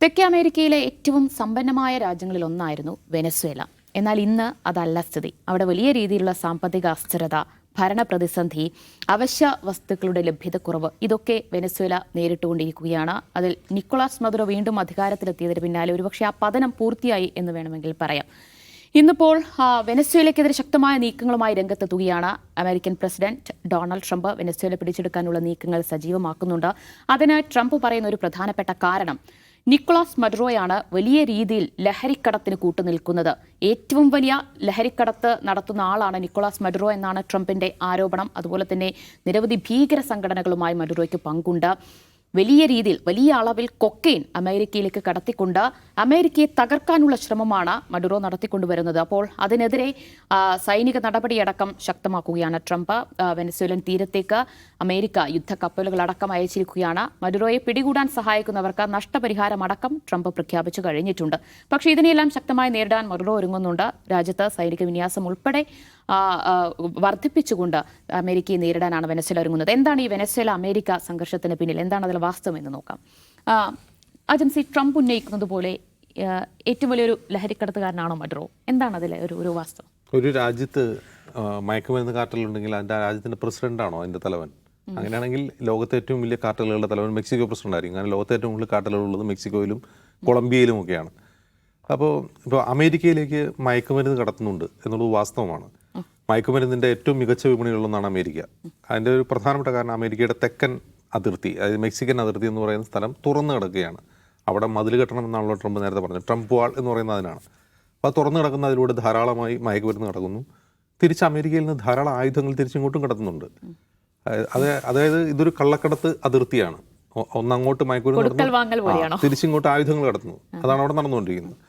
തെക്കേ അമേരിക്കയിലെ ഏറ്റവും സമ്പന്നമായ രാജ്യങ്ങളിൽ ഒന്നായിരുന്നു വെനസ്വേല. എന്നാൽ ഇന്ന് അതല്ല സ്ഥിതി. അവിടെ വലിയ രീതിയിലുള്ള സാമ്പത്തിക അസ്ഥിരത, ഭരണപ്രതിസന്ധി, അവശ്യ വസ്തുക്കളുടെ ലഭ്യതക്കുറവ്, ഇതൊക്കെ വെനസ്വേല നേരിട്ടുകൊണ്ടിരിക്കുകയാണ്. അതിൽ നിക്കോളാസ് മദുറോ വീണ്ടും അധികാരത്തിലെത്തിയതിന് പിന്നാലെ ഒരുപക്ഷെ ആ പതനം പൂർത്തിയായി എന്ന് വേണമെങ്കിൽ പറയാം. ഇന്നിപ്പോൾ വെനസ്വേലയ്ക്കെതിരെ ശക്തമായ നീക്കങ്ങളുമായി രംഗത്തെത്തുകയാണ് American president Donald Trump. Venezuela പിടിച്ചെടുക്കാനുള്ള നീക്കങ്ങൾ സജീവമാക്കുന്നുണ്ട്. അതിന് ട്രംപ് പറയുന്ന ഒരു പ്രധാനപ്പെട്ട കാരണം നിക്കോളാസ് മഡുറോയാണ് വലിയ രീതിയിൽ ലഹരിക്കടത്തിന് കൂട്ടുനിൽക്കുന്നത്. ഏറ്റവും വലിയ ലഹരിക്കടത്ത് നടത്തുന്ന ആളാണ് നിക്കോളാസ് മഡുറോ എന്നാണ് ട്രംപിന്റെ ആരോപണം. അതുപോലെ തന്നെ നിരവധി ഭീകര സംഘടനകളുമായി മഡുറോയ്ക്ക് പങ്കുണ്ട്. വലിയ രീതിയിൽ വലിയ അളവിൽ കൊക്കെയിൻ അമേരിക്കയിലേക്ക് കടത്തിക്കൊണ്ട് അമേരിക്കയെ തകർക്കാനുള്ള ശ്രമമാണ് മഡുറോ നടത്തിക്കൊണ്ടുവരുന്നത്. അപ്പോൾ അതിനെതിരെ സൈനിക നടപടിയടക്കം ശക്തമാക്കുകയാണ് ട്രംപ്. വെനസ്വേലൻ തീരത്തേക്ക് അമേരിക്ക യുദ്ധക്കപ്പലുകളടക്കം അയച്ചിരിക്കുകയാണ്. മഡുറോയെ പിടികൂടാൻ സഹായിക്കുന്നവർക്ക് നഷ്ടപരിഹാരമടക്കം ട്രംപ് പ്രഖ്യാപിച്ചു കഴിഞ്ഞിട്ടുണ്ട്. പക്ഷേ ഇതിനെല്ലാം ശക്തമായി നേരിടാൻ മഡുറോ ഒരുങ്ങുന്നുണ്ട്. രാജ്യത്ത് സൈനിക വിന്യാസം ഉൾപ്പെടെ വർദ്ധിപ്പിച്ചുകൊണ്ട് അമേരിക്കയെ നേരിടാനാണ് വെനസ്വേല ഒരുങ്ങുന്നത്. എന്താണ് ഈ വെനസ്വേല അമേരിക്ക സംഘർഷത്തിന് പിന്നിൽ? എന്താണ് അതിൽ വാസ്തവം എന്ന് നോക്കാം. ഏജൻസി ട്രംപ് ഉന്നയിക്കുന്നത് പോലെ ഏറ്റവും വലിയൊരു ലഹരിക്കടത്തുകാരനാണോ മഡുറോ? എന്താണ് അതിലെ ഒരു വാസ്തവം? ഒരു രാജ്യത്ത് മയക്കുമരുന്ന് കാർട്ടലുണ്ടെങ്കിൽ അതിൻ്റെ രാജ്യത്തിൻ്റെ പ്രസിഡന്റാണോ അതിൻ്റെ തലവൻ? അങ്ങനെയാണെങ്കിൽ ലോകത്തെ ഏറ്റവും വലിയ കാർട്ടലുകളുടെ തലവൻ മെക്സിക്കോ പ്രസിഡന്റ് ആയിരിക്കും. കാരണം ലോകത്തെ ഏറ്റവും കൂടുതൽ കാർട്ടലുകളുള്ളത് മെക്സിക്കോയിലും കൊളംബിയയിലും ഒക്കെയാണ്. ഇപ്പോൾ അമേരിക്കയിലേക്ക് മയക്കുമരുന്ന് കടത്തുന്നുണ്ട് എന്നുള്ളത് വാസ്തവമാണ്. മയക്കുമരുന്നിൻ്റെ ഏറ്റവും മികച്ച വിപണികളിലൊന്നാണ് അമേരിക്ക. അതിൻ്റെ ഒരു പ്രധാനപ്പെട്ട കാരണം അമേരിക്കയുടെ തെക്കൻ അതിർത്തി, അതായത് മെക്സിക്കൻ അതിർത്തി എന്ന് പറയുന്ന സ്ഥലം തുറന്നു കിടക്കുകയാണ്. അവിടെ മതിൽ കെട്ടണം എന്നാണല്ലോ ട്രംപ് നേരത്തെ പറഞ്ഞത്. ട്രംപ് വാൾ എന്ന് പറയുന്നത് അതിനാണ്. അപ്പോൾ അത് തുറന്നു കിടക്കുന്ന അതിലൂടെ ധാരാളമായി മയക്കുമരുന്ന് കടക്കുന്നു. തിരിച്ച് അമേരിക്കയിൽ നിന്ന് ധാരാളം ആയുധങ്ങൾ തിരിച്ചിങ്ങോട്ടും കടത്തുന്നുണ്ട്. അതായത് ഇതൊരു കള്ളക്കടത്ത് അതിർത്തിയാണ്. ഒന്നങ്ങോട്ട് മയക്കുമരുന്ന് തിരിച്ചിങ്ങോട്ട് ആയുധങ്ങൾ കടത്തുന്നു. അതാണ് അവിടെ നടന്നുകൊണ്ടിരിക്കുന്നത്.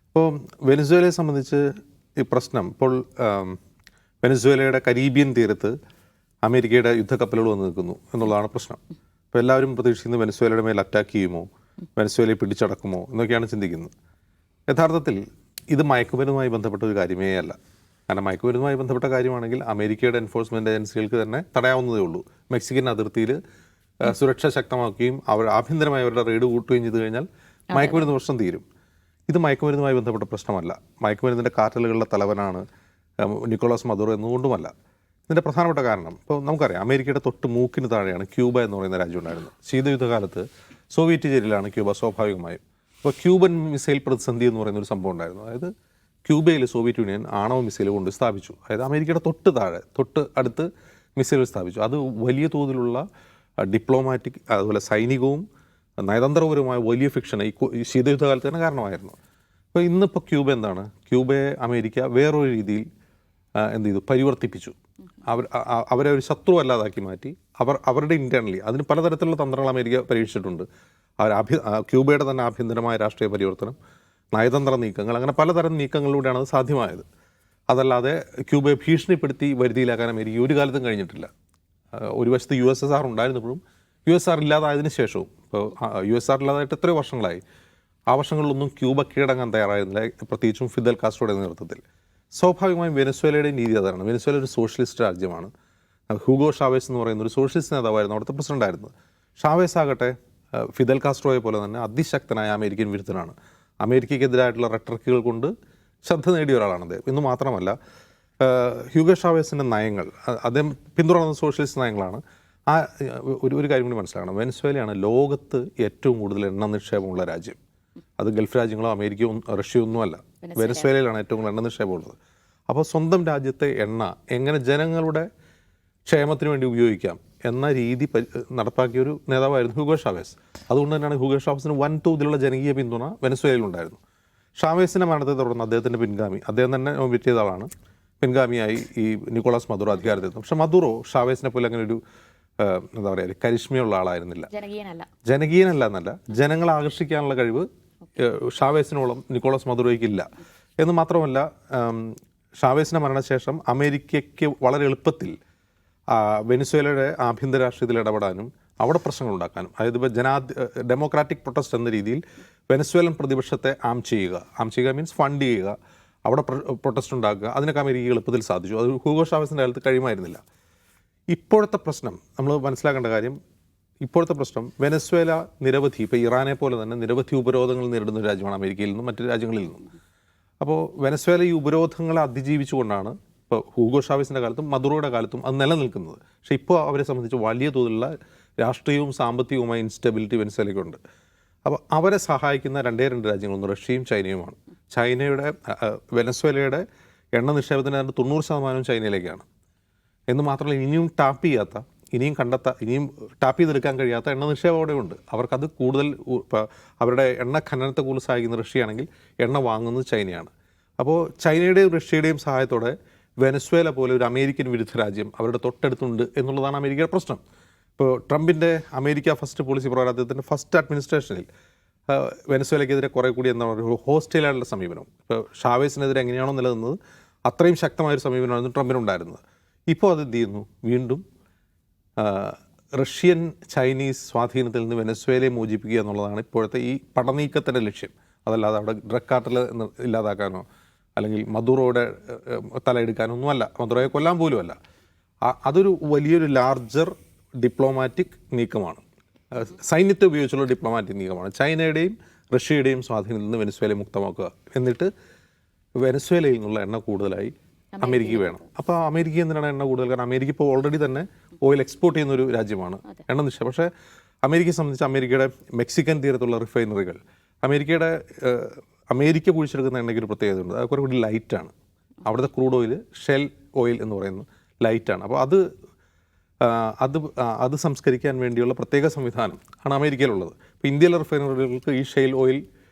അപ്പോൾ വെനസ്വേലയെ സംബന്ധിച്ച് ഈ പ്രശ്നം ഇപ്പോൾ വെനസ്വേലയുടെ കരീബിയൻ തീരത്ത് അമേരിക്കയുടെ യുദ്ധക്കപ്പലുകൾ വന്ന് നിൽക്കുന്നു എന്നുള്ളതാണ് പ്രശ്നം. അപ്പോൾ എല്ലാവരും പ്രതീക്ഷിക്കുന്നത് വെനസ്വേലയുടെ മേൽ അറ്റാക്ക് ചെയ്യുമോ, വെനസ്വേലയെ പിടിച്ചടക്കുമോ എന്നൊക്കെയാണ് ചിന്തിക്കുന്നത്. യഥാർത്ഥത്തിൽ ഇത് മയക്കുമരുന്നുമായി ബന്ധപ്പെട്ട ഒരു കാര്യമേ അല്ല. കാരണം മയക്കുമരുന്നുമായി ബന്ധപ്പെട്ട കാര്യമാണെങ്കിൽ അമേരിക്കയുടെ എൻഫോഴ്സ്മെൻറ്റ് ഏജൻസികൾക്ക് തന്നെ തടയാവുന്നതേ ഉള്ളൂ. മെക്സിക്കൻ അതിർത്തിയിൽ സുരക്ഷ ശക്തമാക്കുകയും അവർ ആഭ്യന്തരമായി അവരുടെ റെയ്ഡ് കൂട്ടുകയും ചെയ്തു കഴിഞ്ഞാൽ മയക്കുമരുന്ന് പ്രശ്നം തീരും. ഇത് മയക്കുമരുന്നുമായി ബന്ധപ്പെട്ട പ്രശ്നമല്ല. മയക്കുമരുന്നിൻ്റെ കാർട്ടലുകളുടെ തലവനാണ് നിക്കോളാസ് മദുറോ എന്നുകൊണ്ടുമല്ല. ഇതിൻ്റെ പ്രധാനപ്പെട്ട കാരണം ഇപ്പോൾ നമുക്കറിയാം, അമേരിക്കയുടെ തൊട്ട് മൂക്കിന് താഴെയാണ് ക്യൂബ എന്ന് പറയുന്ന രാജ്യം ഉണ്ടായിരുന്നത്. ശീതയുദ്ധകാലത്ത് സോവിയറ്റ് ജയിലിലാണ് ക്യൂബ സ്വാഭാവികമായും. അപ്പോൾ ക്യൂബൻ മിസൈൽ പ്രതിസന്ധി എന്ന് പറയുന്ന ഒരു സംഭവം ഉണ്ടായിരുന്നു. അതായത് ക്യൂബയിൽ സോവിയറ്റ് യൂണിയൻ ആണവ മിസൈൽ കൊണ്ട് സ്ഥാപിച്ചു. അതായത് അമേരിക്കയുടെ തൊട്ട് അടുത്ത് മിസൈൽ സ്ഥാപിച്ചു. അത് വലിയ തോതിലുള്ള ഡിപ്ലോമാറ്റിക്, അതുപോലെ സൈനികവും നയതന്ത്രപരമായ വലിയ ഫിക്ഷൻ ഈ ശീതയുദ്ധകാലത്ത് തന്നെ കാരണമായിരുന്നു. അപ്പോൾ ഇന്നിപ്പോൾ ക്യൂബ എന്താണ്? ക്യൂബയെ അമേരിക്ക വേറൊരു രീതിയിൽ എന്ത് ചെയ്തു? പരിവർത്തിപ്പിച്ചു. അവരെ ഒരു ശത്രു അല്ലാതാക്കി മാറ്റി. അവരുടെ ഇൻറ്റേർണലി അതിന് പലതരത്തിലുള്ള തന്ത്രങ്ങൾ അമേരിക്ക പരീക്ഷിച്ചിട്ടുണ്ട്. ക്യൂബയുടെ തന്നെ ആഭ്യന്തരമായ രാഷ്ട്രീയ പരിവർത്തനം, നയതന്ത്ര നീക്കങ്ങൾ, അങ്ങനെ പലതരം നീക്കങ്ങളിലൂടെയാണ് അത് സാധ്യമായത്. അതല്ലാതെ ക്യൂബയെ ഭീഷണിപ്പെടുത്തി വരുതിയിലാക്കാൻ അമേരിക്ക ഒരു കാലത്തും കഴിഞ്ഞിട്ടില്ല. ഒരു വശത്ത് USSR ഉണ്ടായിരുന്നപ്പോഴും USSR ഇല്ലാതായതിനു ശേഷവും, ഇപ്പോൾ USSR ഇല്ലാതായിട്ട് എത്രയോ വർഷങ്ങളായി, ആ വർഷങ്ങളിലൊന്നും ക്യൂബ കീഴടങ്ങാൻ തയ്യാറായിരുന്നില്ല, പ്രത്യേകിച്ചും ഫിദൽ കാസ്ട്രോയുടെ നേതൃത്വത്തിൽ. സ്വാഭാവികമായും വെനസ്വേലയുടെ രീതി അതാണ്. വെനസ്വേല ഒരു സോഷ്യലിസ്റ്റ് രാജ്യമാണ്. ഹൂഗോ ഷാവേസ് എന്ന് പറയുന്ന ഒരു സോഷ്യലിസ്റ്റ് നേതാവായിരുന്നു അവിടുത്തെ പ്രസിഡന്റായിരുന്നു. ഷാവേസ് ആകട്ടെ ഫിദൽ കാസ്ട്രോയെ പോലെ തന്നെ അതിശക്തനായ അമേരിക്കൻ വിരുദ്ധനാണ്. അമേരിക്കയ്ക്കെതിരായിട്ടുള്ള റെട്ടറിക്കുകൾ കൊണ്ട് ശ്രദ്ധ നേടിയ ഒരാളാണ് അദ്ദേഹം. ഇന്ന് മാത്രമല്ല, ഹ്യൂഗോ ഷാവേസിൻ്റെ നയങ്ങൾ, അദ്ദേഹം പിന്തുടർന്ന സോഷ്യലിസ്റ്റ് നയങ്ങളാണ്. ഒരു കാര്യം കൂടി മനസ്സിലാക്കണം, വെനസ്വേലയാണ് ലോകത്ത് ഏറ്റവും കൂടുതൽ എണ്ണ നിക്ഷേപമുള്ള രാജ്യം. അത് ഗൾഫ് രാജ്യങ്ങളോ അമേരിക്കയോ റഷ്യയോ ഒന്നുമല്ല, വെനസ്വേലയിലാണ് ഏറ്റവും കൂടുതൽ എണ്ണ നിക്ഷേപമുള്ളത്. അപ്പോൾ സ്വന്തം രാജ്യത്തെ എണ്ണ എങ്ങനെ ജനങ്ങളുടെ ക്ഷേമത്തിന് വേണ്ടി ഉപയോഗിക്കാം എന്ന രീതി നടപ്പാക്കിയ ഒരു നേതാവായിരുന്നു ഹ്യൂഗോ ഷാവേസ്. അതുകൊണ്ട് തന്നെയാണ് ഹ്യൂഗോ ഷാവേസിന് വൻതോതിലുള്ള ജനകീയ പിന്തുണ വെനസ്വേലയിലുണ്ടായിരുന്നു. ഷാവേസിൻ്റെ മരണത്തെ തുടർന്ന് അദ്ദേഹത്തിൻ്റെ പിൻഗാമി, അദ്ദേഹം തന്നെ നോമിനേറ്റ് ചെയ്ത ആളാണ്, പിൻഗാമിയായി ഈ നിക്കോളാസ് മദുറോ അധികാരത്തിൽ. പക്ഷെ മദുറോ ഷാവേസിനെ പോലെ അങ്ങനെ ഒരു എന്താ പറയുക, കരിഷ്മയുള്ള ആളായിരുന്നില്ല. ജനകീയനല്ല എന്നല്ല, ജനങ്ങളെ ആകർഷിക്കാനുള്ള കഴിവ് ഷാവേസിനോളം നിക്കോളാസ് മദുറോയ്ക്കില്ല. എന്ന് മാത്രമല്ല, ഷാവേസിൻ്റെ മരണശേഷം അമേരിക്കയ്ക്ക് വളരെ എളുപ്പത്തിൽ വെനസ്വേലയുടെ ആഭ്യന്തര രാഷ്ട്രീയത്തിൽ ഇടപെടാനും അവിടെ പ്രശ്നങ്ങൾ ഉണ്ടാക്കാനും, അതായത് ഇപ്പോൾ ഡെമോക്രാറ്റിക് പ്രൊട്ടസ്റ്റ് എന്ന രീതിയിൽ വെനസ്വേലൻ പ്രതിപക്ഷത്തെ ആം ചെയ്യുക മീൻസ് ഫണ്ട് ചെയ്യുക, അവിടെ പ്രൊട്ടസ്റ്റ് ഉണ്ടാക്കുക, അതിനൊക്കെ അമേരിക്ക എളുപ്പത്തിൽ സാധിച്ചു. അത് ഹൂഗോ ഷാവേസിൻ്റെ കാലത്ത് കഴിയുമായിരുന്നില്ല. ഇപ്പോഴത്തെ പ്രശ്നം നമ്മൾ മനസ്സിലാക്കേണ്ട കാര്യം, ഇപ്പോഴത്തെ പ്രശ്നം വെനസ്വേല നിരവധി, ഇപ്പോൾ ഇറാനെ പോലെ തന്നെ നിരവധി ഉപരോധങ്ങൾ നേരിടുന്ന ഒരു രാജ്യമാണ് അമേരിക്കയിൽ നിന്നും മറ്റു രാജ്യങ്ങളിൽ നിന്നും. അപ്പോൾ വെനസ്വേല ഈ ഉപരോധങ്ങളെ അതിജീവിച്ചുകൊണ്ടാണ് ഇപ്പോൾ ഹൂഗോ ഷാവേസിൻ്റെ കാലത്തും മദുറോയുടെ കാലത്തും അത് നിലനിൽക്കുന്നത്. പക്ഷേ ഇപ്പോൾ അവരെ സംബന്ധിച്ച് വലിയ തോതിലുള്ള രാഷ്ട്രീയവും സാമ്പത്തികവുമായ ഇൻസ്റ്റബിലിറ്റി വെനസ്വേലയ്ക്കുണ്ട്. അപ്പോൾ അവരെ സഹായിക്കുന്ന രണ്ട് രാജ്യങ്ങളൊന്ന് റഷ്യയും ചൈനയുമാണ്. വെനസ്വേലയുടെ എണ്ണ നിക്ഷേപത്തിൻ്റെ 90% ചൈനയിലേക്കാണ്. എന്ന് മാത്രമല്ല, ഇനിയും ടാപ്പ് ചെയ്തെടുക്കാൻ കഴിയാത്ത എണ്ണ നിക്ഷേപം അവിടെ ഉണ്ട്. അവർക്കത് കൂടുതൽ അവരുടെ എണ്ണ ഖനനത്തെ കൂടുതൽ സഹായിക്കുന്ന റഷ്യയാണെങ്കിൽ എണ്ണ വാങ്ങുന്നത് ചൈനയാണ്. അപ്പോൾ ചൈനയുടെയും റഷ്യയുടെയും സഹായത്തോടെ വെനസ്വേല പോലെ ഒരു അമേരിക്കൻ വിരുദ്ധ രാജ്യം അവരുടെ തൊട്ടടുത്തുണ്ട് എന്നുള്ളതാണ് അമേരിക്കയുടെ പ്രശ്നം. ഇപ്പോൾ ട്രംപിൻ്റെ അമേരിക്ക ഫസ്റ്റ് പോളിസി പ്രകാരം അദ്ദേഹത്തിൻ്റെ ഫസ്റ്റ് അഡ്മിനിസ്ട്രേഷനിൽ വെനസ്വേലയ്ക്കെതിരെ കുറേ കൂടി എന്താ പറയുക, ഹോസ്റ്റൈലായിട്ടുള്ള സമീപനം. ഇപ്പോൾ ഷാവേസിനെതിരെ എങ്ങനെയാണോ നിലനിന്നത് അത്രയും ശക്തമായൊരു സമീപനമായിരുന്നു ട്രംപിനുണ്ടായിരുന്നത്. ഇപ്പോൾ അത് എന്ത് ചെയ്യുന്നു, വീണ്ടും റഷ്യൻ ചൈനീസ് സ്വാധീനത്തിൽ നിന്ന് വെനസ്വേലയെ മോചിപ്പിക്കുക എന്നുള്ളതാണ് ഇപ്പോഴത്തെ ഈ പടനീക്കത്തിൻ്റെ ലക്ഷ്യം. അതല്ലാതെ അവിടെ ഡ്രഗ് കാർട്ടൽ ഇല്ലാതാക്കാനോ അല്ലെങ്കിൽ മദുറോയുടെ തലയെടുക്കാനോ ഒന്നുമല്ല, മദുറോയെ കൊല്ലാൻ പോലുമല്ല. അതൊരു വലിയൊരു ലാർജർ ഡിപ്ലോമാറ്റിക് നീക്കമാണ്, സൈന്യത്തെ ഉപയോഗിച്ചുള്ള ഡിപ്ലോമാറ്റിക് നീക്കമാണ്. ചൈനയുടെയും റഷ്യയുടെയും സ്വാധീനത്തിൽ നിന്ന് വെനസ്വേലയെ മുക്തമാക്കുക, എന്നിട്ട് വെനസ്വേലയിൽ നിന്നുള്ള എണ്ണ കൂടുതലായി അമേരിക്ക വേണം. അപ്പോൾ അമേരിക്ക എന്തിനാണ് എണ്ണ കൂടുതൽ? കാരണം അമേരിക്ക ഇപ്പോൾ ഓൾറെഡി തന്നെ ഓയിൽ എക്സ്പോർട്ട് ചെയ്യുന്നൊരു രാജ്യമാണ്, എണ്ണ നിക്ഷേപം. പക്ഷേ അമേരിക്കയെ സംബന്ധിച്ച് അമേരിക്കയുടെ മെക്സിക്കൻ തീരത്തുള്ള റിഫൈനറികൾ, അമേരിക്ക കുഴിച്ചെടുക്കുന്ന എണ്ണയ്ക്ക് ഒരു പ്രത്യേകതയുണ്ട്, അത് കുറേ കൂടി ലൈറ്റാണ്. അവിടുത്തെ ക്രൂഡ് ഓയിൽ, ഷെൽ ഓയിൽ എന്ന് പറയുന്നത് ലൈറ്റാണ്. അപ്പോൾ അത് സംസ്കരിക്കാൻ വേണ്ടിയുള്ള പ്രത്യേക സംവിധാനം ആണ് അമേരിക്കയിലുള്ളത്. ഇപ്പോൾ ഇന്ത്യയിലെ റിഫൈനറികൾക്ക് ഈ ഷെൽ ഓയിൽ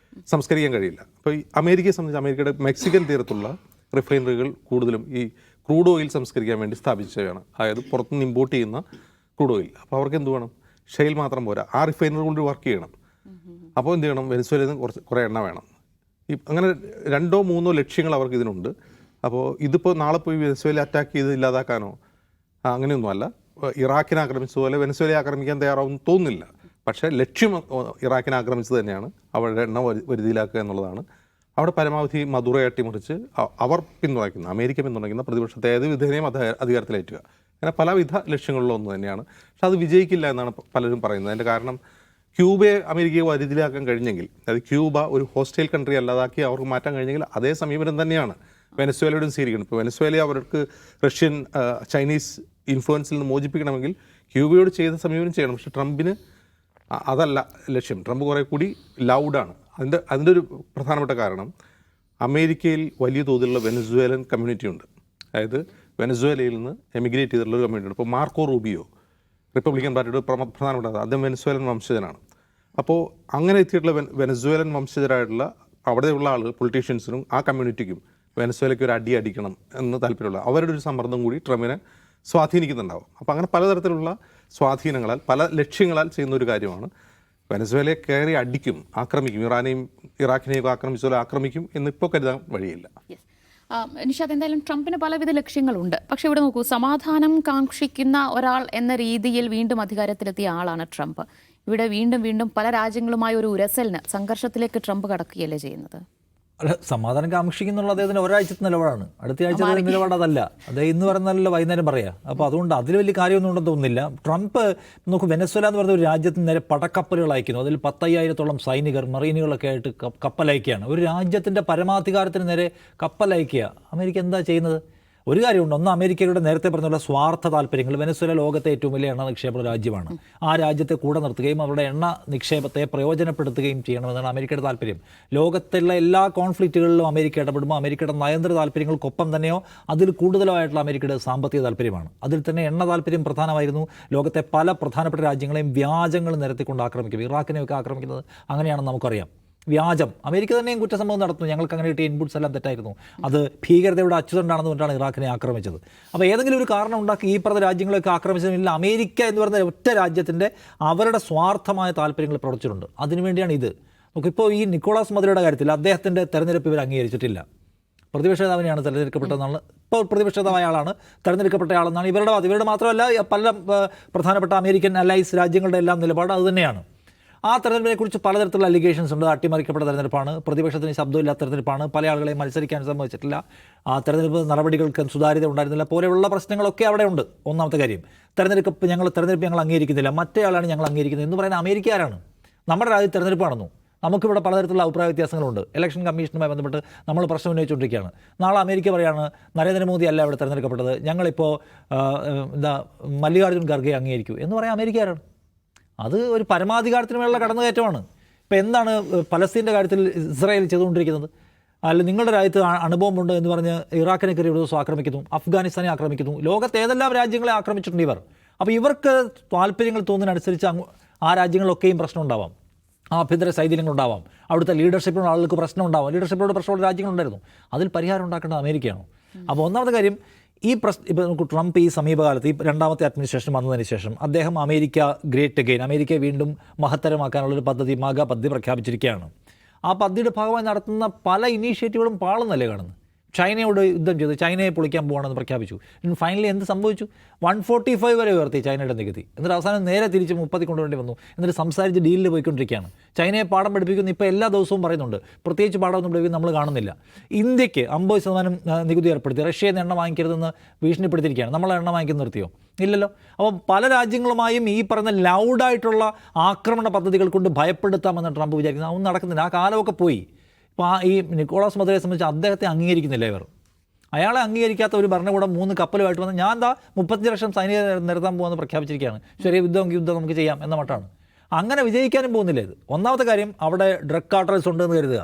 സംസ്കരിക്കാൻ കഴിയില്ല. അപ്പോൾ ഈ അമേരിക്കയെ സംബന്ധിച്ച് അമേരിക്കയുടെ മെക്സിക്കൻ തീരത്തുള്ള റിഫൈനറികൾ കൂടുതലും ഈ ക്രൂഡ് ഓയിൽ സംസ്കരിക്കാൻ വേണ്ടി സ്ഥാപിച്ചവയാണ്. അതായത് പുറത്തുനിന്ന് ഇമ്പോർട്ട് ചെയ്യുന്ന ക്രൂഡ് ഓയിൽ. അപ്പോൾ അവർക്ക് എന്ത് വേണം? ഷെയിൽ മാത്രം പോരാ, ആ റിഫൈനറി കൊണ്ട് വർക്ക് ചെയ്യണം. അപ്പോൾ എന്ത് ചെയ്യണം? വെനസ്വേലയിൽ നിന്ന് കുറേ എണ്ണ വേണം. അങ്ങനെ 2-3 ലക്ഷ്യങ്ങൾ അവർക്ക് ഇതിനുണ്ട്. അപ്പോൾ ഇതിപ്പോൾ നാളെ പോയി വെനസ്വേല അറ്റാക്ക് ചെയ്ത് ഇല്ലാതാക്കാനോ അങ്ങനെയൊന്നുമല്ല. ഇറാഖിനെ ആക്രമിച്ചതുപോലെ വെനസ്വേലയെ ആക്രമിക്കാൻ തയ്യാറാവുമെന്ന് തോന്നുന്നില്ല. പക്ഷേ ലക്ഷ്യം ഇറാഖിനെ ആക്രമിച്ചത് തന്നെയാണ്, അവരുടെ എണ്ണ വരുതിയിലാക്കുക എന്നുള്ളതാണ്. അവിടെ പരമാവധി മദുറയെ അട്ടിമറിച്ച് അവർ പിന്തുണയ്ക്കുന്ന, അമേരിക്ക പിന്തുണയ്ക്കുന്ന പ്രതിപക്ഷത്തെ ഏത് വിധേനയും അധികാരത്തിലേറ്റുക. അങ്ങനെ പലവിധ ലക്ഷ്യങ്ങളിലും ഒന്ന് തന്നെയാണ്. പക്ഷെ അത് വിജയിക്കില്ല എന്നാണ് പലരും പറയുന്നത്. അതിൻ്റെ കാരണം ക്യൂബയെ അമേരിക്കയെ വരുതിയിലാക്കാൻ കഴിഞ്ഞെങ്കിൽ, അതായത് ക്യൂബ ഒരു ഹോസ്റ്റൈൽ കൺട്രി അല്ലാതാക്കി അവർക്ക് മാറ്റാൻ കഴിഞ്ഞെങ്കിൽ അതേ സമീപനം തന്നെയാണ് വെനസ്വേലയോടും സ്വീകരിക്കുന്നത്. ഇപ്പോൾ വെനസ്വേലയെ അവർക്ക് റഷ്യൻ ചൈനീസ് ഇൻഫ്ലുവൻസിൽ നിന്ന് മോചിപ്പിക്കണമെങ്കിൽ ക്യൂബയോട് ചെയ്ത സമീപനം ചെയ്യണം. പക്ഷേ ട്രംപിന് അതല്ല ലക്ഷ്യം. ട്രംപ് കുറേ കൂടി ലൗഡാണ്. അതിൻ്റെ ഒരു പ്രധാനപ്പെട്ട കാരണം അമേരിക്കയിൽ വലിയ തോതിലുള്ള വെനസ്വേലൻ കമ്മ്യൂണിറ്റി ഉണ്ട്. അതായത് വെനസ്വേലയിൽ നിന്ന് എമിഗ്രേറ്റ് ചെയ്തിട്ടുള്ള ഒരു കമ്മ്യൂണിറ്റി ഉണ്ട്. ഇപ്പോൾ മാർക്കോ റൂബിയോ, റിപ്പബ്ലിക്കൻ പാർട്ടിയുടെ പ്രധാനപ്പെട്ട അദ്ദേഹം വെനസ്വേലൻ വംശജനാണ്. അപ്പോൾ അങ്ങനെ എത്തിയിട്ടുള്ള വെനസ്വേലൻ വംശജരായിട്ടുള്ള അവിടെയുള്ള ആളുകൾ, പൊളിറ്റീഷ്യൻസിനും ആ കമ്മ്യൂണിറ്റിക്കും വെനസ്വേലയ്ക്ക് ഒരു അടിക്കണം എന്ന് താല്പര്യമുള്ള അവരുടെ ഒരു സമ്മർദ്ദം കൂടി ട്രംപിനെ സ്വാധീനിക്കുന്നുണ്ടാവും. അപ്പോൾ അങ്ങനെ പലതരത്തിലുള്ള സ്വാധീനങ്ങളാൽ, പല ലക്ഷ്യങ്ങളാൽ ചെയ്യുന്ന ഒരു കാര്യമാണ്. വെനസ്വേലയെ കയറി അടിക്കും, ആക്രമിക്കും, ഇറാഖിനെയൊക്കെ ആക്രമിച്ചതുപോലെ ആക്രമിക്കും എന്നിപ്പോൾ കരുതാൻ വഴിയില്ല. നിഷാദ്, എന്തായാലും ട്രംപിന് പലവിധ ലക്ഷ്യങ്ങളുണ്ട്. പക്ഷേ ഇവിടെ നോക്കൂ, സമാധാനം കാക്ഷിക്കുന്ന ഒരാൾ എന്ന രീതിയിൽ വീണ്ടും അധികാരത്തിലെത്തിയ ആളാണ് ട്രംപ്. ഇവിടെ വീണ്ടും പല രാജ്യങ്ങളുമായി ഒരു ഉരസലിന്, സംഘർഷത്തിലേക്ക് ട്രംപ് കടക്കുകയല്ലേ ചെയ്യുന്നത്? അല്ല, സമാധാനം കാക്ഷിക്കുന്നുള്ള അദ്ദേഹത്തിന് ഒരാഴ്ചത്തെ നിലപാടാണ്. അടുത്ത ആഴ്ച നിലപാട് അതല്ല. അദ്ദേഹം ഇന്ന് പറഞ്ഞാലല്ലോ വൈകുന്നേരം പറയാം. അപ്പോൾ അതുകൊണ്ട് അതിൽ വലിയ കാര്യമൊന്നും ഉണ്ടെന്ന് തോന്നുന്നില്ല. ട്രംപ് നമുക്ക് വെനസ്വേല എന്ന് പറഞ്ഞ ഒരു രാജ്യത്തിന് നേരെ പടക്കപ്പലുകൾ അയക്കുന്നു. അതിൽ 10,000-ഓളം സൈനികർ, മറീനുകളൊക്കെ ആയിട്ട് കപ്പലയക്കുകയാണ്. ഒരു രാജ്യത്തിൻ്റെ പരമാധികാരത്തിന് നേരെ കപ്പലയക്കുക. അമേരിക്ക എന്താ ചെയ്യുന്നത്? ഒരു കാര്യമുണ്ട്. ഒന്ന്, അമേരിക്കയുടെ നേരത്തെ പറഞ്ഞുള്ള സ്വാർത്ഥ താല്പര്യങ്ങൾ. വെനസ്വേല ലോകത്തെ ഏറ്റവും വലിയ എണ്ണ നിക്ഷേപ രാജ്യമാണ്. ആ രാജ്യത്തെ കൂടെ നിർത്തുകയും അവരുടെ എണ്ണ നിക്ഷേപത്തെ പ്രയോജനപ്പെടുത്തുകയും ചെയ്യണമെന്നാണ് അമേരിക്കയുടെ താല്പര്യം. ലോകത്തുള്ള എല്ലാ കോൺഫ്ലിക്റ്റുകളിലും അമേരിക്ക ഇടപെടുമ്പോൾ അമേരിക്കയുടെ നയതന്ത്ര താല്പര്യങ്ങൾക്കൊപ്പം തന്നെയോ അതിൽ കൂടുതലായിട്ടുള്ള അമേരിക്കയുടെ സാമ്പത്തിക താല്പര്യമാണ്. അതിൽ തന്നെ എണ്ണ താല്പര്യം പ്രധാനമായിരുന്നു. ലോകത്തെ പല പ്രധാനപ്പെട്ട രാജ്യങ്ങളെയും വ്യാജങ്ങൾ നിരത്തിക്കൊണ്ട് ആക്രമിക്കും. ഇറാഖിനെയൊക്കെ ആക്രമിക്കുന്നത് അങ്ങനെയാണെന്ന് നമുക്കറിയാം. വ്യാജം. അമേരിക്ക തന്നെയും കുറ്റസംഭവം നടത്തുന്നു. ഞങ്ങൾക്ക് അങ്ങനെ കിട്ടിയ ഇൻപുട്സ് എല്ലാം തെറ്റായിരുന്നു, അത് ഭീകരതയുടെ അച്ചുതണ്ടാണെന്ന് കൊണ്ടാണ് ഇറാഖിനെ ആക്രമിച്ചത്. അപ്പോൾ ഏതെങ്കിലും ഒരു കാരണം ഉണ്ടാക്കി ഈ പറഞ്ഞ രാജ്യങ്ങളൊക്കെ ആക്രമിച്ചതിൽ അമേരിക്ക എന്ന് പറയുന്ന ഒറ്റ രാജ്യത്തിൻ്റെ അവരുടെ സ്വാർത്ഥമായ താല്പര്യങ്ങൾ പ്രവർത്തിച്ചിട്ടുണ്ട്. അതിനുവേണ്ടിയാണ് ഇത്. നമുക്കിപ്പോൾ ഈ നിക്കോളാസ് മദുറോയുടെ കാര്യത്തിൽ അദ്ദേഹത്തിൻ്റെ തെരഞ്ഞെടുപ്പ് ഇവർ അംഗീകരിച്ചിട്ടില്ല. പ്രതിപക്ഷ നേതാവിനെയാണ് തിരഞ്ഞെടുക്കപ്പെട്ടതെന്നാണ്, ഇപ്പോൾ പ്രതിപക്ഷ നേതാവായ ആളാണ് തിരഞ്ഞെടുക്കപ്പെട്ട ആളെന്നാണ് ഇവരുടെ മാത്രമല്ല പല പ്രധാനപ്പെട്ട അമേരിക്കൻ അലൈസ് രാജ്യങ്ങളുടെ എല്ലാം നിലപാട് അതുതന്നെയാണ്. ആ തെരഞ്ഞെടുപ്പിനെ കുറിച്ച് പലതരത്തിലുള്ള അലിഗേഷൻസ് ഉണ്ട്. അട്ടിമറിക്കപ്പെട്ട തെരഞ്ഞെടുപ്പാണ്, പ്രതിപക്ഷത്തിന് ശബ്ദമില്ലാത്ത തെരഞ്ഞെടുപ്പാണ്, പല ആളുകളെയും മത്സരിക്കാൻ സമ്മതിച്ചിട്ടില്ല, ആ തെരഞ്ഞെടുപ്പ് നടപടികൾക്ക് സുതാര്യത ഉണ്ടായിരുന്നില്ല പോലെയുള്ള പ്രശ്നങ്ങളൊക്കെ അവിടെ ഉണ്ട്. ഒന്നാമത്തെ കാര്യം, തെരഞ്ഞെടുപ്പ് ഞങ്ങൾ അംഗീകരിക്കുന്നില്ല, മറ്റേയാളാണ് ഞങ്ങൾ അംഗീകരിക്കുന്നത് എന്ന് പറയുന്ന അമേരിക്കയാരാണ്? നമ്മുടെ രാജ്യത്ത് തെരഞ്ഞെടുപ്പാണെന്നു നമുക്കിവിടെ പലതരത്തിലുള്ള അഭിപ്രായ വ്യത്യാസങ്ങളുണ്ട്. ഇലക്ഷൻ കമ്മീഷനുമായി ബന്ധപ്പെട്ട് നമ്മൾ പ്രശ്നം ഉന്നയിച്ചുകൊണ്ടിരിക്കുകയാണ്. നാളെ അമേരിക്ക പറയാണ് നരേന്ദ്രമോദി അല്ല ഇവിടെ തെരഞ്ഞെടുക്കപ്പെട്ടത്, ഞങ്ങളിപ്പോൾ മല്ലികാർജ്ജുൻ ഖർഗെ അംഗീകരിക്കൂ എന്ന് പറയാൻ അമേരിക്കയാരാണ്? അത് ഒരു പരമാധികാരത്തിന് മേലുള്ള കടന്നുകയറ്റമാണ്. ഇപ്പോൾ എന്താണ് പലസ്തീൻ്റെ കാര്യത്തിൽ ഇസ്രായേൽ ചെയ്തുകൊണ്ടിരിക്കുന്നത്? അല്ല, നിങ്ങളുടെ രാജ്യത്ത് അണുബോംബുണ്ട് എന്ന് പറഞ്ഞ് ഇറാഖിനെ കയറി ഒരു ദിവസം ആക്രമിക്കുന്നു, അഫ്ഗാനിസ്ഥാനെ ആക്രമിക്കുന്നു, ലോകത്തെ ഏതെല്ലാം രാജ്യങ്ങളെ ആക്രമിച്ചിട്ടുണ്ട് ഇവർ. അപ്പോൾ ഇവർക്ക് താല്പര്യങ്ങൾ തോന്നുന്നതിനനുസരിച്ച് ആ രാജ്യങ്ങളിലൊക്കെയും പ്രശ്നം ഉണ്ടാവാം, ആഭ്യന്തര ശൈഥില്യങ്ങളുണ്ടാവാം, അവിടുത്തെ ലീഡർഷിപ്പിനുള്ള ആളുകൾക്ക് പ്രശ്നം ഉണ്ടാവാം, ലീഡർഷിപ്പിനോട് പ്രശ്നമുള്ള രാജ്യങ്ങളുണ്ടായിരുന്നു. അതിൽ പരിഹാരം ഉണ്ടാക്കേണ്ടത് അമേരിക്കയാണോ? അപ്പോൾ ഒന്നാമത്തെ കാര്യം, ഇപ്പോൾ നമുക്ക് ട്രംപ് ഈ സമീപകാലത്ത് ഈ രണ്ടാമത്തെ അഡ്മിനിസ്ട്രേഷൻ വന്നതിന് ശേഷം അദ്ദേഹം അമേരിക്ക ഗ്രേറ്റ് അഗെയിൻ, അമേരിക്കയെ വീണ്ടും മഹത്തരമാക്കാനുള്ളൊരു പദ്ധതി, മഗ പദ്ധതി പ്രഖ്യാപിച്ചിരിക്കുകയാണ്. ആ പദ്ധതിയുടെ ഭാഗമായി നടത്തുന്ന പല ഇനീഷ്യേറ്റീവുകളും പാളുന്നല്ലേ കാണുന്നത്? ചൈനയോട് യുദ്ധം ചെയ്തു, ചൈനയെ പൊളിക്കാൻ പോകണമെന്ന് പ്രഖ്യാപിച്ചു. ഫൈനലി എന്ത് സംഭവിച്ചു? 145 വരെ ഉയർത്തി ചൈനയുടെ നികുതി. എന്നിട്ട് അവസാനം നേരെ തിരിച്ച് 30 കൊണ്ടുവേണ്ടി വന്നു. എന്നിട്ട് സംസാരിച്ച് ഡീലിൽ പോയിക്കൊണ്ടിരിക്കുകയാണ്. ചൈനയെ പാഠം പഠിപ്പിക്കുന്നു ഇപ്പോൾ എല്ലാ ദിവസവും പറയുന്നുണ്ട്, പ്രത്യേകിച്ച് പാഠമൊന്നും പഠിപ്പിക്കും നമ്മൾ കാണുന്നില്ല. ഇന്ത്യക്ക് 50% നികുതി ഏർപ്പെടുത്തി, റഷ്യയിൽ നിന്ന് എണ്ണ വാങ്ങിക്കരുതെന്ന് ഭീഷണിപ്പെടുത്തിയിരിക്കുകയാണ്. നമ്മൾ എണ്ണ വാങ്ങിക്കുന്ന നിർത്തിയോ? ഇല്ലല്ലോ. അപ്പം പല രാജ്യങ്ങളുമായും ഈ പറഞ്ഞ ലൗഡായിട്ടുള്ള ആക്രമണ പദ്ധതികൾ കൊണ്ട് ഭയപ്പെടുത്താമെന്ന് ട്രംപ് വിചാരിക്കുന്നത് അതൊന്നും നടക്കുന്നില്ല. ആ കാലമൊക്കെ പോയി. ഇപ്പോൾ ഈ നിക്കോളാസ് മദുരയെ സംബന്ധിച്ച് അദ്ദേഹത്തെ അംഗീകരിക്കുന്നില്ല ഇവർ. അയാളെ അംഗീകരിക്കാത്ത ഒരു ഭരണകൂടം 3 കപ്പലുമായിട്ട് വന്ന് ഞാൻ 35 ലക്ഷം സൈനികരെ നിർത്താൻ പോകുമെന്ന് പ്രഖ്യാപിച്ചിരിക്കുകയാണ്. ശരി, യുദ്ധം നമുക്ക് ചെയ്യാം എന്ന മട്ടാണ്. അങ്ങനെ വിജയിക്കാനും പോകുന്നില്ല ഇത്. ഒന്നാമത്തെ കാര്യം, അവിടെ ഡ്രഗ് കാർട്ടൽസ് ഉണ്ടെന്ന് കരുതുക,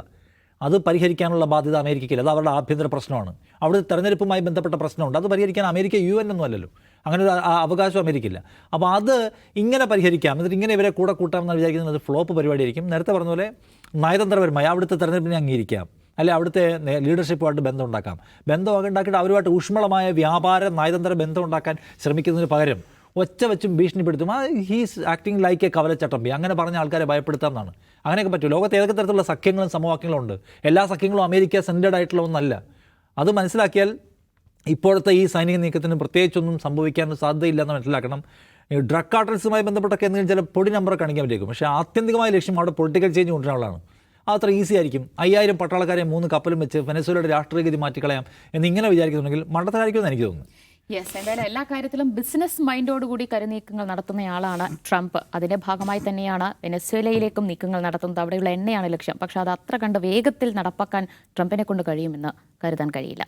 അത് പരിഹരിക്കാനുള്ള ബാധ്യത അമേരിക്കയ്ക്കില്ല. അത് അവരുടെ ആഭ്യന്തര പ്രശ്നമാണ്. അവിടെ തെരഞ്ഞെടുപ്പുമായി ബന്ധപ്പെട്ട പ്രശ്നമുണ്ട്, അത് പരിഹരിക്കാൻ അമേരിക്ക UN ഒന്നും അല്ലല്ലോ, അങ്ങനെ ഒരു അവകാശം അമേരിക്കയില്ല. അപ്പോൾ അത് ഇങ്ങനെ പരിഹരിക്കാം, എന്നിട്ട് ഇങ്ങനെ ഇവരെ കൂടെ കൂട്ടാമെന്ന് വിചാരിക്കുന്നത് ഫ്ലോപ്പ് പരിപാടിയായിരിക്കും. നേരത്തെ പറഞ്ഞ പോലെ നയതന്ത്രപരമായി അവിടുത്തെ തെരഞ്ഞെടുപ്പിനെ അംഗീകരിക്കാം, അല്ലെ അവിടുത്തെ ലീഡർഷിപ്പുമായിട്ട് ബന്ധം ഉണ്ടാക്കാം. ബന്ധമൊക്കെ ഉണ്ടാക്കിയിട്ട് അവരുമായിട്ട് ഊഷ്മളമായ വ്യാപാര നയതന്ത്ര ബന്ധം ഉണ്ടാക്കാൻ ശ്രമിക്കുന്നതിന് പകരം ഒച്ച വെച്ചും ഭീഷണിപ്പെടുത്തും. ഹീസ് ആക്ടിങ് ലൈക്ക് എ കവലച്ചട്ടമ്പി, അങ്ങനെ പറഞ്ഞ ആൾക്കാരെ ഭയപ്പെടുത്താമെന്നാണ്. അങ്ങനെയൊക്കെ പറ്റും. ലോകത്ത് ഏതൊക്കെ തരത്തിലുള്ള സഖ്യങ്ങളും സമവാക്യങ്ങളും ഉണ്ട്. എല്ലാ സഖ്യങ്ങളും അമേരിക്ക സെൻറ്റേഡ് ആയിട്ടുള്ള ഒന്നല്ല. അത് മനസ്സിലാക്കിയാൽ ഇപ്പോഴത്തെ ഈ സൈനിക നീക്കത്തിന് പ്രത്യേകിച്ചൊന്നും സംഭവിക്കാൻ സാധ്യതയില്ലെന്ന് മനസ്സിലാക്കണം. ഈ ഡ്രഗ് കാർട്ടൽസുമായി ബന്ധപ്പെട്ടൊക്കെ എന്തെങ്കിലും ചില പൊടി നമ്പർ കാണിക്കാൻ പറ്റിയേക്കും. പക്ഷേ ആത്യന്തികമായ ലക്ഷ്യം അവിടെ പൊളിറ്റിക്കൽ ചേഞ്ച് കൊണ്ടുവരാനുള്ളതാണ്. അതത്ര ഈസി ആയിരിക്കും. 5000 പട്ടാളക്കാരെ 3 കപ്പലും വെച്ച് വെനസ്വേലയുടെ രാഷ്ട്രീയഗതി മാറ്റിക്കളയാം എന്നിങ്ങനെ വിചാരിക്കുന്നുണ്ടെങ്കിൽ മണ്ടത്തരായിരിക്കുമെന്ന് എനിക്ക് തോന്നുന്നു. യെസ്, എന്തായാലും എല്ലാ കാര്യത്തിലും ബിസിനസ് മൈൻഡോടുകൂടി കരുനീക്കങ്ങൾ നടത്തുന്നയാളാണ് ട്രംപ്. അതിന്റെ ഭാഗമായി തന്നെയാണ് വെനസ്വേലയിലേക്കും നീക്കങ്ങൾ നടത്തുന്നത്. അവിടെയുള്ള എണ്ണയാണ് ലക്ഷ്യം. പക്ഷെ അത് അത്ര കണ്ട് വേഗത്തിൽ നടപ്പാക്കാൻ ട്രംപിനെ കൊണ്ട് കഴിയുമെന്ന് കരുതാൻ കഴിയില്ല.